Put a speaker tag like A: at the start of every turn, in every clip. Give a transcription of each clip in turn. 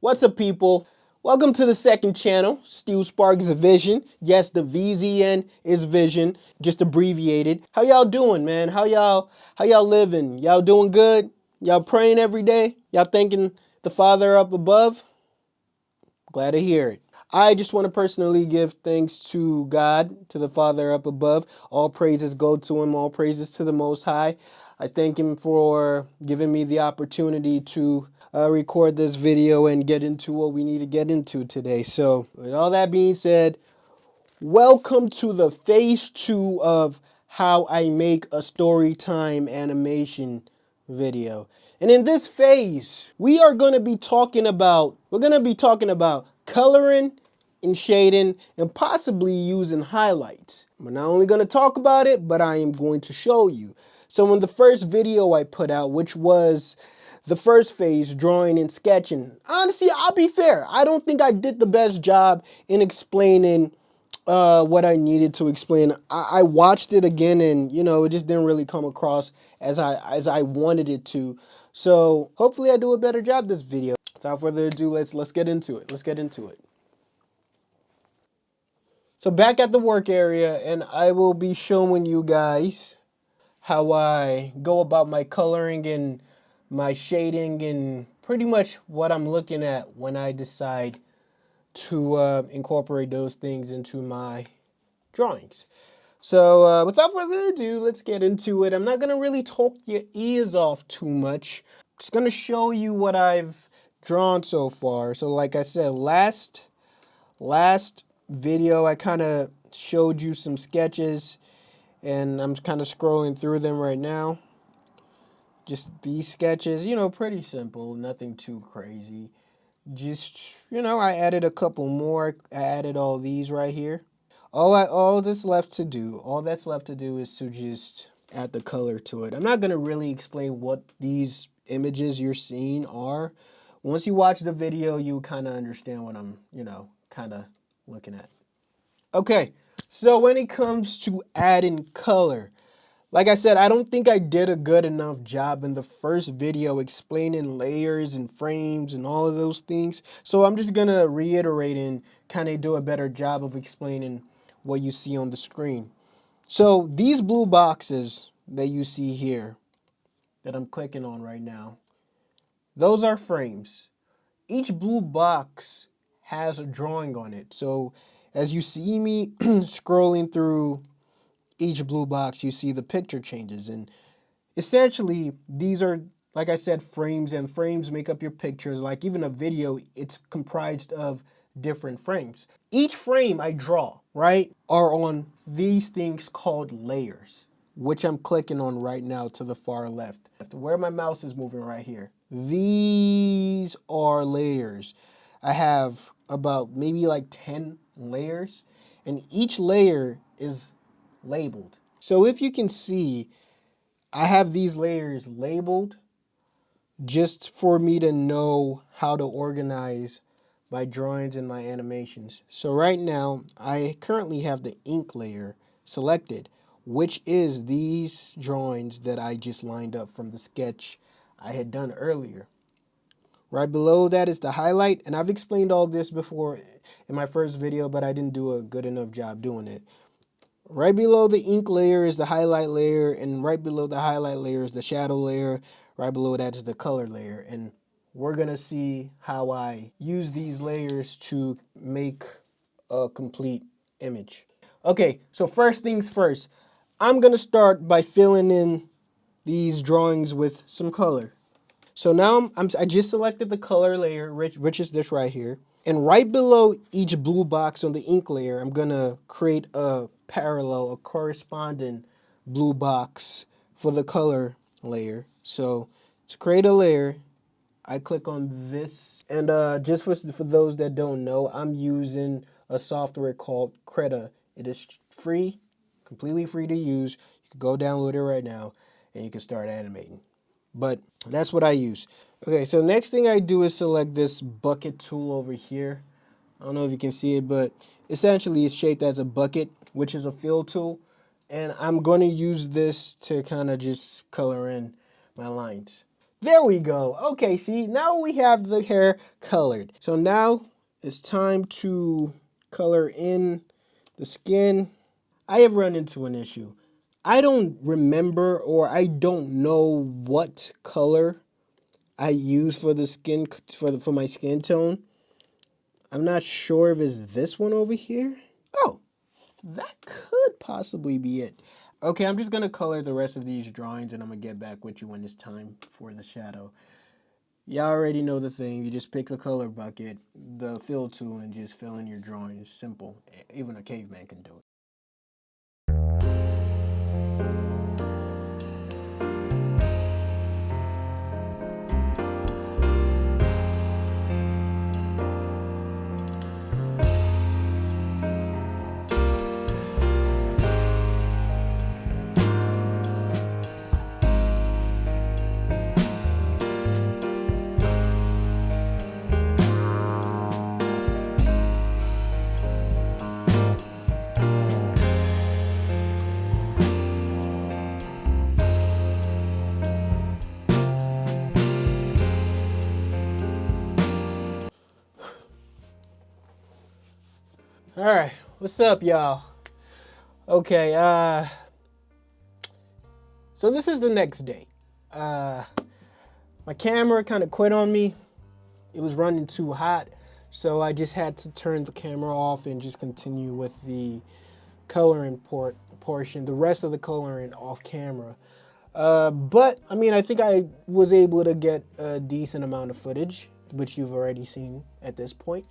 A: What's up, people? Welcome to the second channel, Steel Sparks Vision. Yes, the VZN is Vision, just abbreviated. How y'all doing, man? How y'all living? Y'all doing good? Y'all praying every day? Y'all thanking the Father up above? Glad to hear it. I just want to personally give thanks to God, to the Father up above. All praises go to Him, all praises to the Most High. I thank Him for giving me the opportunity to record this video and get into what we need to get into today. So, with all that being said, welcome to the phase 2 of how I make a story time animation video. And in this phase, we're going to be talking about coloring and shading and possibly using highlights. We're not only going to talk about it, but I am going to show you. So in the first video I put out, which was the first phase, drawing and sketching, honestly, I'll be fair, I don't think I did the best job in explaining what I needed to explain. I watched it again, and it just didn't really come across as I wanted it to. So hopefully I do a better job this video. Without further ado, let's get into it. Let's get into it. So back at the work area, and I will be showing you guys how I go about my coloring and my shading and pretty much what I'm looking at when I decide to incorporate those things into my drawings. So without further ado, let's get into it. I'm not going to really talk your ears off too much. Just going to show you what I've drawn so far. So like I said, last video I kind of showed you some sketches, and I'm kind of scrolling through them right now. Just these sketches, pretty simple, nothing too crazy. Just, I added a couple more. I added all these right here. All that's left to do is to just add the color to it. I'm not gonna really explain what these images you're seeing are. Once you watch the video, you kind of understand what I'm, kind of looking at. Okay, so when it comes to adding color, like I said, I don't think I did a good enough job in the first video explaining layers and frames and all of those things. So I'm just gonna reiterate and kind of do a better job of explaining what you see on the screen. So these blue boxes that you see here, that I'm clicking on right now, those are frames. Each blue box has a drawing on it. So as you see me scrolling through each blue box, you see the picture changes. And essentially, these are, like I said, frames, and frames make up your pictures. Like even a video, it's comprised of different frames. Each frame I draw, right, are on these things called layers, which I'm clicking on right now to the far left. Where my mouse is moving right here. These are layers. I have about maybe like 10 layers, and each layer is labeled. So if you can see, I have these layers labeled just for me to know how to organize my drawings and my animations. So right now, I currently have the ink layer selected, which is these drawings that I just lined up from the sketch I had done earlier. Right below that is the highlight, and I've explained all this before in my first video, but I didn't do a good enough job doing it. Right below the ink layer is the highlight layer, and right below the highlight layer is the shadow layer. Right below that is the color layer, and we're gonna see how I use these layers to make a complete image. Okay, so first things first, I'm gonna start by filling in these drawings with some color. So now I just selected the color layer, which is this right here. And right below each blue box on the ink layer, I'm gonna create a parallel, a corresponding blue box for the color layer. So to create a layer, I click on this. And just for those that don't know, I'm using a software called Krita. It is free, completely free to use. You can go download it right now and you can start animating. But that's what I use. Okay, so next thing I do is select this bucket tool over here. I don't know if you can see it, but essentially it's shaped as a bucket, which is a fill tool. And I'm going to use this to kind of just color in my lines. There we go. Okay, see, now we have the hair colored. So now it's time to color in the skin. I have run into an issue. I don't remember, or I don't know what color I use for the skin, for my skin tone. I'm not sure if it's this one over here. Oh, that could possibly be it. Okay, I'm just gonna color the rest of these drawings and I'm gonna get back with you when it's time for the shadow. Y'all already know the thing. You just pick the color bucket, the fill tool, and just fill in your drawing. It's simple. Even a caveman can do it. All right, what's up, y'all? Okay, so this is the next day. Uh, my camera kind of quit on me. It was running too hot, so I just had to turn the camera off and just continue with the coloring portion, the rest of the coloring off camera. But I mean, I think I was able to get a decent amount of footage, which you've already seen at this point.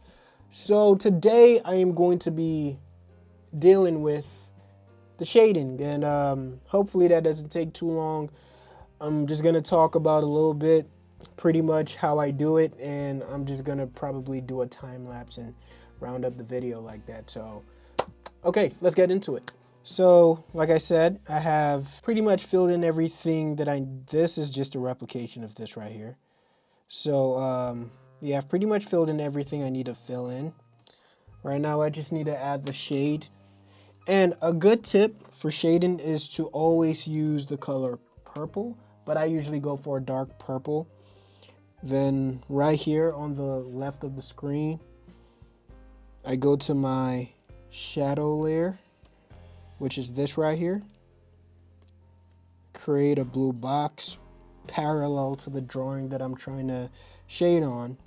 A: So today I am going to be dealing with the shading, and hopefully that doesn't take too long. I'm just gonna talk about a little bit, pretty much how I do it, and I'm just gonna probably do a time lapse and round up the video like that. So, okay, let's get into it. So, like I said, I have pretty much filled in everything this is just a replication of this right here. So, yeah, I've pretty much filled in everything I need to fill in. Right now, I just need to add the shade. And a good tip for shading is to always use the color purple, but I usually go for a dark purple. Then right here on the left of the screen, I go to my shadow layer, which is this right here. Create a blue box parallel to the drawing that I'm trying to shade on.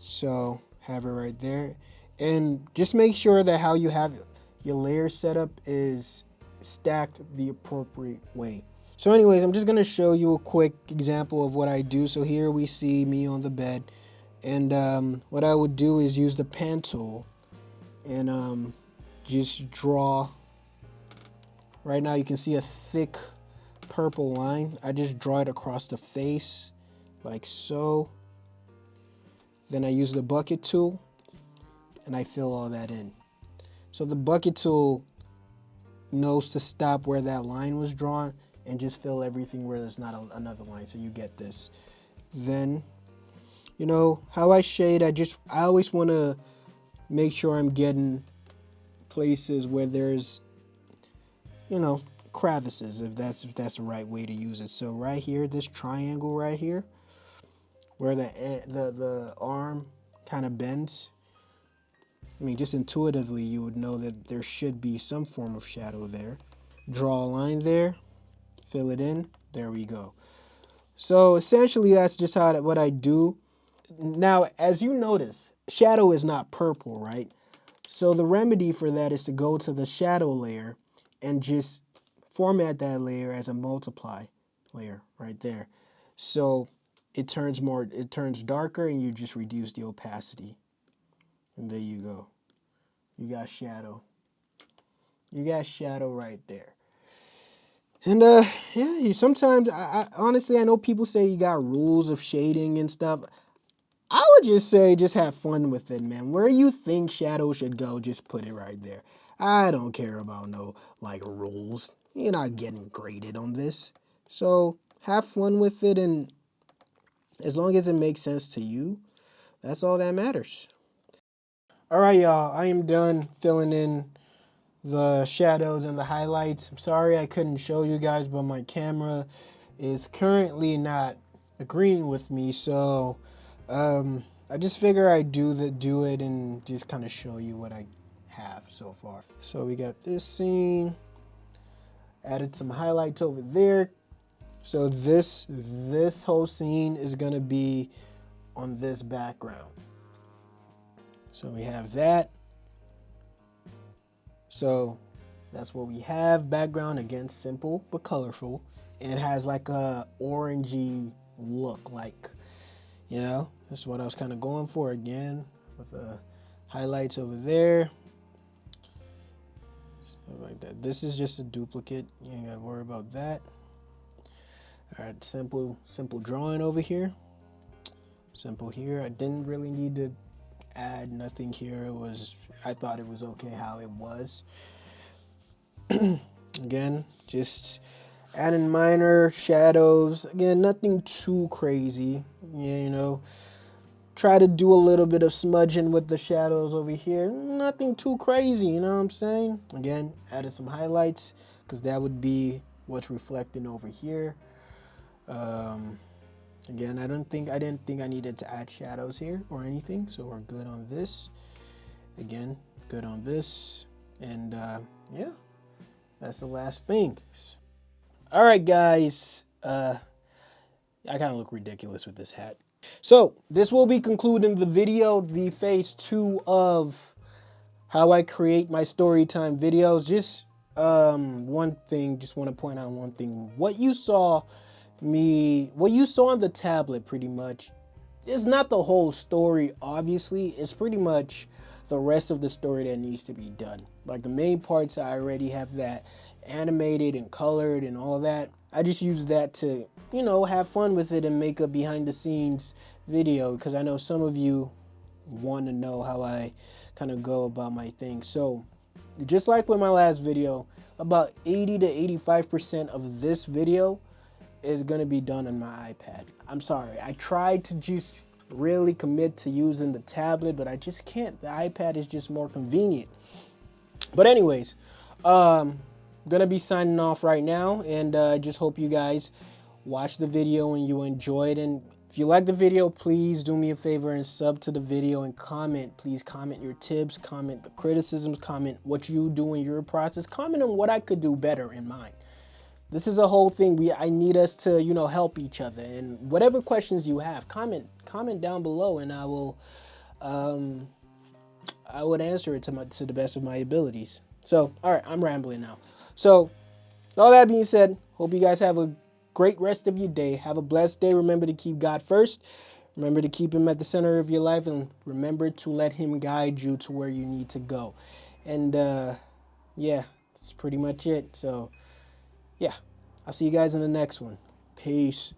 A: So have it right there. And just make sure that how you have your layer setup is stacked the appropriate way. So anyways, I'm just gonna show you a quick example of what I do. So here we see me on the bed, and what I would do is use the pen tool and just draw. Right now you can see a thick purple line. I just draw it across the face like so. Then I use the bucket tool and I fill all that in. So the bucket tool knows to stop where that line was drawn and just fill everything where there's not another line, so you get this. Then, you know, how I shade, I always want to make sure I'm getting places where there's, you know, crevices, if that's the right way to use it. So right here, this triangle right here, where the arm kind of bends, I mean, just intuitively, you would know that there should be some form of shadow there. Draw a line there, fill it in, there we go. So essentially, that's just what I do. Now, as you notice, shadow is not purple, right? So the remedy for that is to go to the shadow layer and just format that layer as a multiply layer right there. So it turns darker and you just reduce the opacity. And there you go. You got shadow. You got shadow right there. And yeah, sometimes I honestly, I know people say you got rules of shading and stuff. I would just say just have fun with it, man. Where you think shadow should go, just put it right there. I don't care about no like rules. You're not getting graded on this. So have fun with it, and as long as it makes sense to you, that's all that matters. All right, y'all, I am done filling in the shadows and the highlights. I'm sorry I couldn't show you guys, but my camera is currently not agreeing with me. So I just figure I do it and just kind of show you what I have so far. So we got this scene, added some highlights over there. So this whole scene is gonna be on this background. So we have that. So that's what we have. Background, again, simple but colorful. It has like a orangey look, like, you know, that's what I was kind of going for again with the highlights over there. So like that. This is just a duplicate. You ain't gotta worry about that. All right, simple drawing over here. Simple here. I didn't really need to add nothing here. I thought it was okay how it was. Again, just adding minor shadows. Again, nothing too crazy. Yeah, you know, try to do a little bit of smudging with the shadows over here. Nothing too crazy, you know what I'm saying? Again, added some highlights because that would be what's reflecting over here. Again, I didn't think I needed to add shadows here or anything, so we're good on this. Again, good on this, and yeah, that's the last thing. All right, guys. I kind of look ridiculous with this hat. So this will be concluding the video, the phase 2 of how I create my story time videos. Just one thing, just want to point out one thing. What you saw on the tablet pretty much is not the whole story, obviously. It's pretty much the rest of the story that needs to be done. Like the main parts, I already have that animated and colored and all that. I just use that to, you know, have fun with it and make a behind the scenes video, because I know some of you want to know how I kind of go about my thing. So just like with my last video, about 80 to 85% of this video is going to be done on my iPad. I'm sorry, I tried to just really commit to using the tablet, but I just can't. The iPad is just more convenient. But anyways, gonna be signing off right now, and I just hope you guys watch the video and you enjoyed. And if you like the video, please do me a favor and sub to the video and comment. Please comment your tips, comment the criticisms, comment what you do in your process, comment on what I could do better in mine. This is a whole thing. I need us to, you know, help each other. And whatever questions you have, comment down below, and I would answer it to the best of my abilities. So, all right, I'm rambling now. So, all that being said, hope you guys have a great rest of your day. Have a blessed day. Remember to keep God first. Remember to keep him at the center of your life, and remember to let him guide you to where you need to go. And yeah, that's pretty much it. So yeah, I'll see you guys in the next one. Peace.